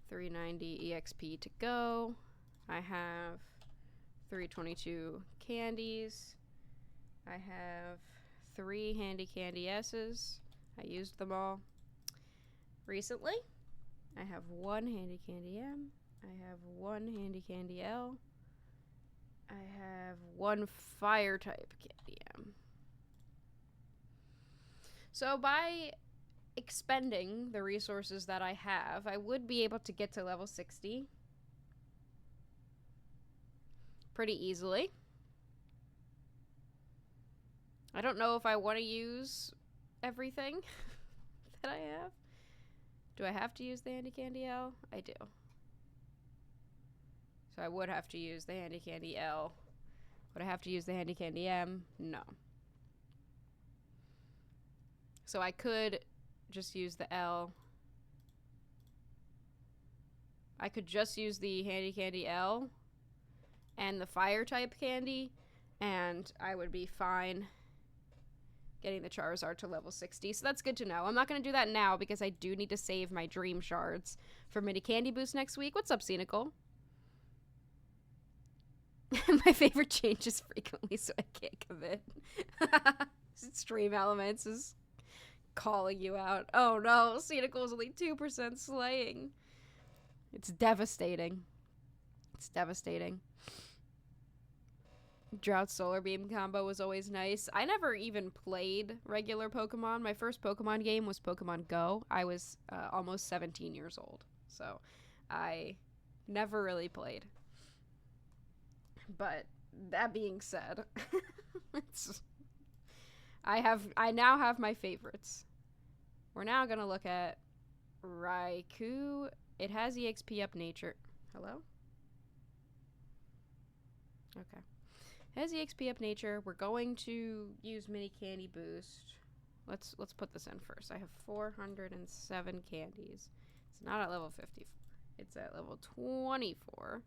390 EXP to go. I have 322 candies. I have 3 Handy Candy S's. I used them all recently. I have 1 Handy Candy M. I have 1 Handy Candy L. I have 1 Fire type Candy M. So by expending the resources that I have, I would be able to get to level 60 pretty easily. I don't know if I want to use everything that I have. Do I have to use the Handy Candy L? I do. So I would have to use the Handy Candy L. Would I have to use the Handy Candy M? No. So I could just use the L. I could just use the Handy Candy L and the Fire type candy, and I would be fine getting the Charizard to level 60. So that's good to know. I'm not going to do that now because I do need to save my Dream Shards for Mini Candy Boost next week. What's up, Scenical? My favorite changes frequently, so I can't commit. Stream Elements is calling you out. Oh no, Scenical is only 2% slaying. It's devastating. It's devastating. Drought Solar Beam combo was always nice. I never even played regular Pokemon. My first Pokemon game was Pokemon Go. I was almost 17 years old, so I never really played. But that being said, I now have my favorites. We're now gonna look at Raikou. It has EXP up nature. Hello? Okay. It has EXP up nature. We're going to use Mini Candy Boost. Let's put this in first. I have 407 candies. It's not at level 54. It's at level 24.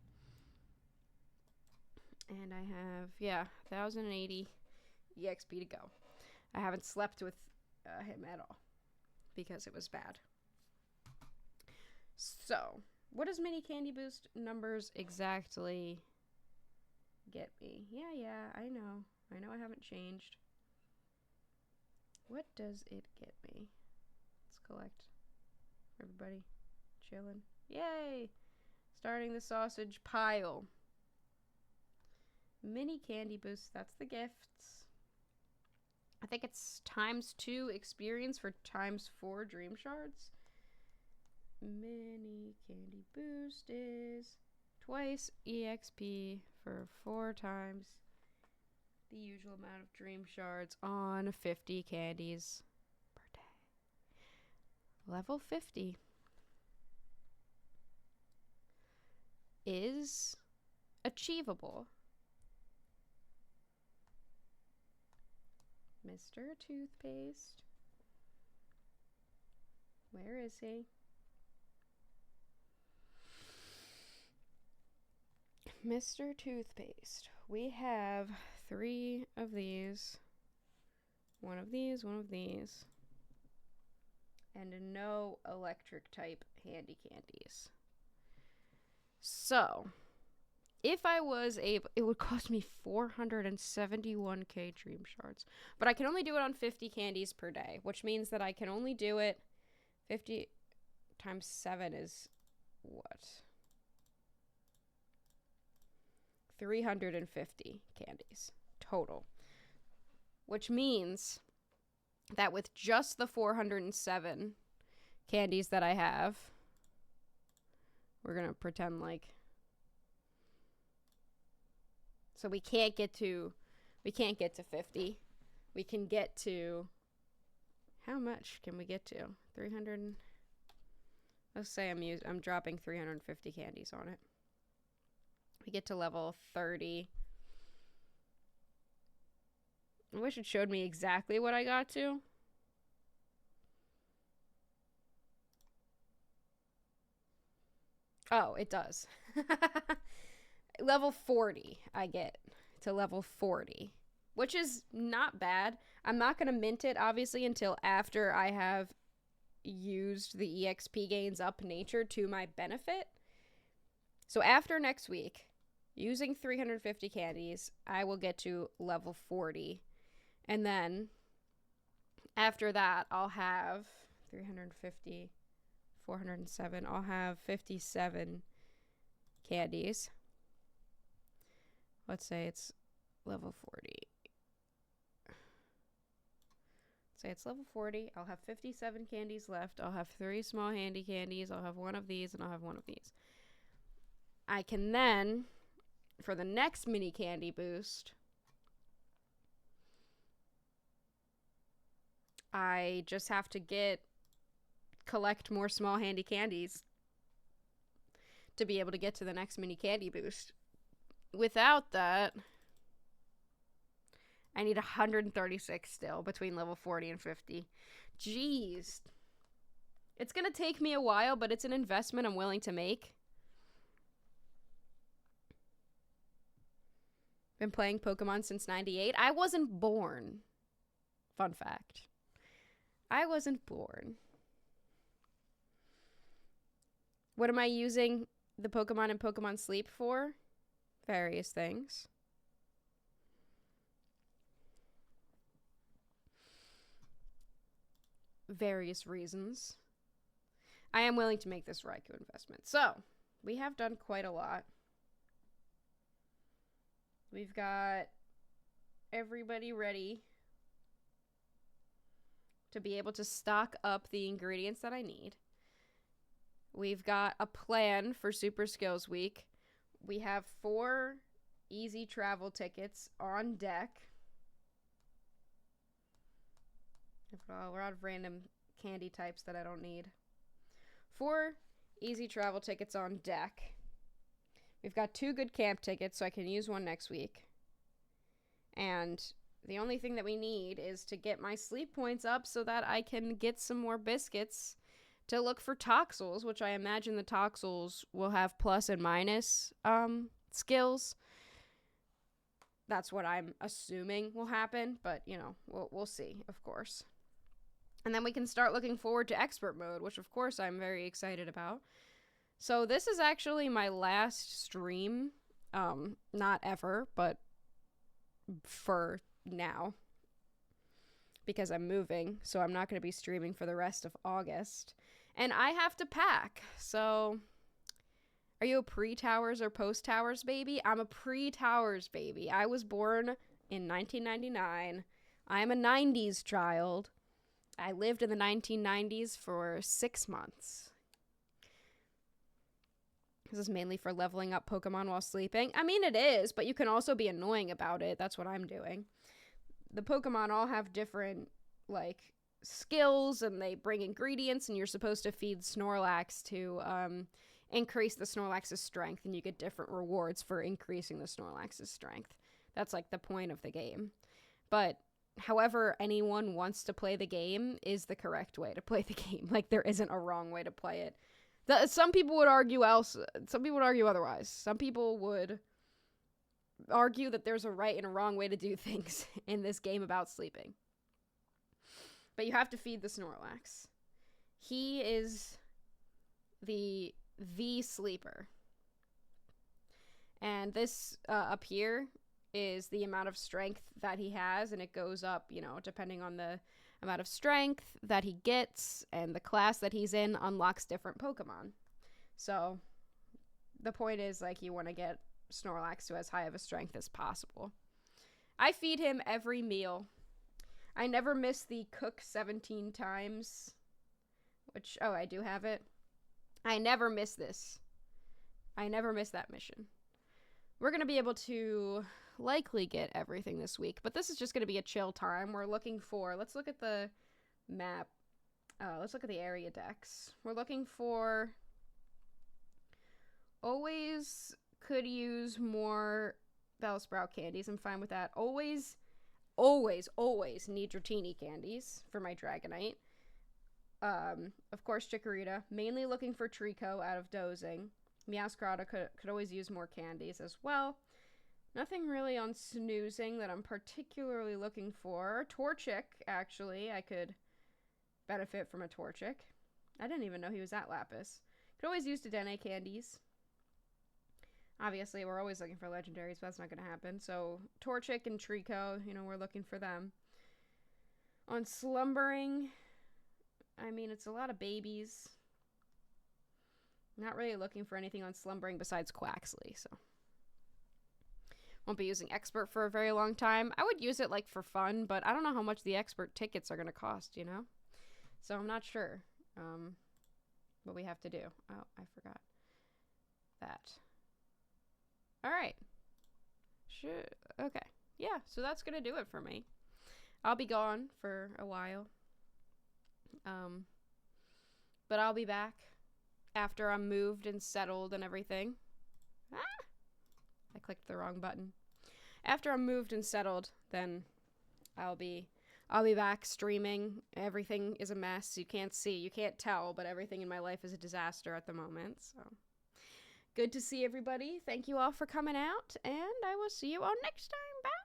And I have, 1,080 EXP to go. I haven't slept with him at all because it was bad. So, what does Mini Candy Boost numbers exactly get me? Yeah, I know. I know I haven't changed. What does it get me? Let's collect. Everybody chilling. Yay! Starting the sausage pile. Mini Candy Boost, that's the gifts. I think it's ×2 experience for ×4 Dream Shards. Mini Candy Boost is twice EXP for 4 times the usual amount of Dream Shards on 50 candies per day. Level 50 is achievable. Mr. Toothpaste. Where is he? Mr. Toothpaste. We have 3 of these. 1 of these, 1 of these. And no electric type handy candies. So, if I was able, it would cost me 471k dream shards. But I can only do it on 50 candies per day, which means that I can only do it 50 times 7 is what? 350 candies total. Which means that with just the 407 candies that I have, we're going to pretend like, so we can't get to 50. We can get to, how much can we get to? 300, let's say I'm dropping 350 candies on it. We get to level 30. I wish it showed me exactly what I got to. Oh, it does. Level 40, I get to level 40, which is not bad. I'm not going to mint it, obviously, until after I have used the EXP gains up nature to my benefit. So after next week, using 350 candies, I will get to level 40. And then after that, I'll have 350, 407. I'll have 57 candies. Let's say it's level 40. Say it's level 40. I'll have 57 candies left. I'll have 3 small handy candies. I'll have 1 of these, and I'll have 1 of these. I can then, for the next mini candy boost, I just have to collect more small handy candies to be able to get to the next mini candy boost. Without that, I need 136 still between level 40 and 50. Jeez. It's going to take me a while, but it's an investment I'm willing to make. Been playing Pokemon since 98. I wasn't born. Fun fact. I wasn't born. What am I using the Pokemon and Pokemon Sleep for? Various things. Various reasons. I am willing to make this Raikou investment. So, we have done quite a lot. We've got everybody ready to be able to stock up the ingredients that I need. We've got a plan for Super Skills Week. We have 4 easy travel tickets on deck. We're out of random candy types that I don't need. 4 easy travel tickets on deck. We've got 2 good camp tickets, so I can use one next week. And the only thing that we need is to get my sleep points up so that I can get some more biscuits to look for Toxels, which I imagine the Toxels will have plus and minus skills. That's what I'm assuming will happen, but, you know, we'll see, of course. And then we can start looking forward to Expert Mode, which, of course, I'm very excited about. So this is actually my last stream, not ever, but for now, because I'm moving, so I'm not going to be streaming for the rest of August. And I have to pack, so are you a pre-Towers or post-Towers baby? I'm a pre-Towers baby. I was born in 1999. I'm a 90s child. I lived in the 1990s for 6 months. This is mainly for leveling up Pokemon while sleeping. I mean, it is, but you can also be annoying about it. That's what I'm doing. The Pokemon all have different, like, skills, and they bring ingredients, and you're supposed to feed Snorlax to increase the Snorlax's strength, and you get different rewards for increasing the Snorlax's strength. That's like the point of the game. But however anyone wants to play the game is the correct way to play the game. Like, there isn't a wrong way to play it. Some people would argue some people would argue otherwise. Some people would argue that there's a right and a wrong way to do things in this game about sleeping. But you have to feed the Snorlax. He is the sleeper. And this up here is the amount of strength that he has, and it goes up, you know, depending on the amount of strength that he gets, and the class that he's in unlocks different Pokemon. So the point is, like, you want to get Snorlax to as high of a strength as possible. I feed him every meal. I never miss the cook 17 times, which, oh, I do have it. I never miss this. I never miss that mission. We're going to be able to likely get everything this week, but this is just going to be a chill time. We're looking for, let's look at the map. Let's look at the area decks. We're looking for, always could use more Bellsprout candies. I'm fine with that. Always need Dratini candies for my Dragonite. Of course, Chikorita. Mainly looking for Trico out of dozing. Meowscarada could always use more candies as well. Nothing really on snoozing that I'm particularly looking for. Torchic, actually. I could benefit from a Torchic. I didn't even know he was at Lapis. Could always use Dedenne candies. Obviously, we're always looking for legendaries, but that's not going to happen. So, Torchic and Trico, you know, we're looking for them. On Slumbering, I mean, it's a lot of babies. Not really looking for anything on Slumbering besides Quaxley, so. Won't be using Expert for a very long time. I would use it, like, for fun, but I don't know how much the Expert tickets are going to cost, you know? So I'm not sure what we have to do. Oh, I forgot that. Alright. Okay. Yeah, so that's going to do it for me. I'll be gone for a while. But I'll be back after I'm moved and settled and everything. Ah! I clicked the wrong button. After I'm moved and settled, then I'll be back streaming. Everything is a mess. You can't see, you can't tell, but everything in my life is a disaster at the moment. So good to see everybody. Thank you all for coming out, and I will see you all next time. Bye.